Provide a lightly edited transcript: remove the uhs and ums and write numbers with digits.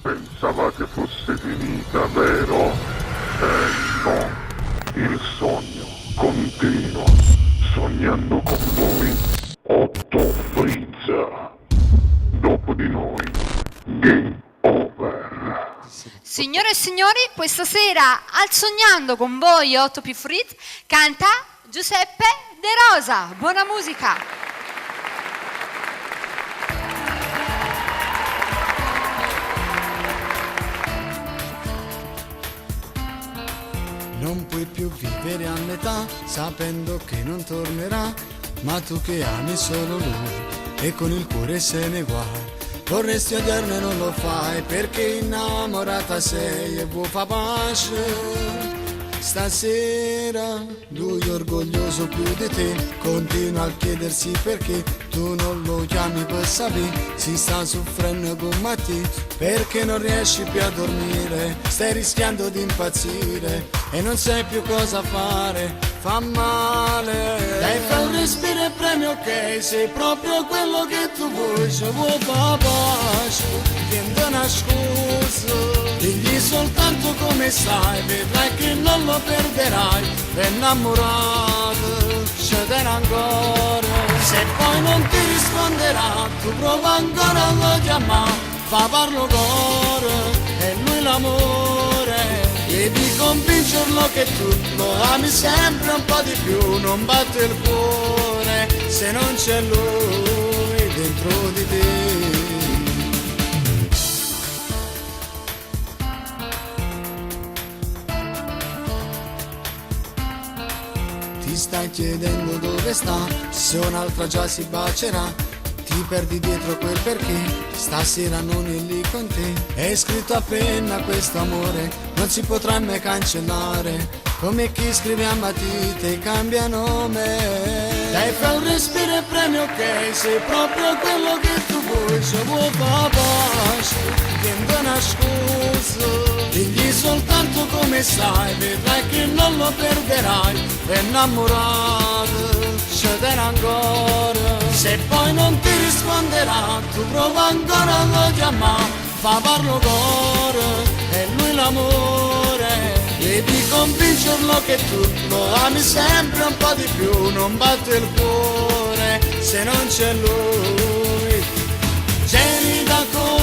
Pensavate fosse finita, vero? No, il sogno continua. Sognando con voi, Otto Frizza. Dopo di noi, game over. Signore e signori, questa sera al Sognando con voi 8 più Fritz canta Giuseppe De Rosa. Buona musica. Non puoi più vivere a metà sapendo che non tornerà, ma tu che ami solo lui e con il cuore se ne guai. Vorresti odiarlo e non lo fai perché innamorata sei e vuoi fa pace. Stasera lui orgoglioso più di te continua a chiedersi perché tu non lo chiami per sapere. Si sta soffrendo con Matti perché non riesci più a dormire. Stai rischiando di impazzire e non sai più cosa fare. Fa male. Dai, fa un respiro e premi, ok. Sei proprio quello che tu vuoi. Se vuoi fa pace, tieni una scusa. Digli soltanto come stai, vedrai che non lo perderai. È innamorato, ce n'è ancora. Se poi non ti risponderà, tu prova ancora a lo chiamare. Fa parlo cuore, è lui l'amore. Devi convincerlo che tu lo ami sempre un po' di più. Non batte il cuore se non c'è lui dentro di te. Ti stai chiedendo dove sta, se un'altra già si bacerà. Ti perdi dietro quel perché stasera non è lì con te. È scritto a penna questo amore, non si potrà mai cancellare. Come chi scrive a matite e cambia nome. Dai, fa un respiro e premi, ok. Sei proprio quello che tu vuoi. Se vuoi fa pace, tieni una scusa. Digli soltanto come stai, vedrai che non lo perderai. È innamorato, ce n'è ancora. Se poi non ti risponderà, tu prova ancora a lo chiamare. Fa parlo cuore, è lui l'amore. Devi convincerlo che tu lo ami sempre un po' di più. Non batte il cuore se non c'è lui. Gelida come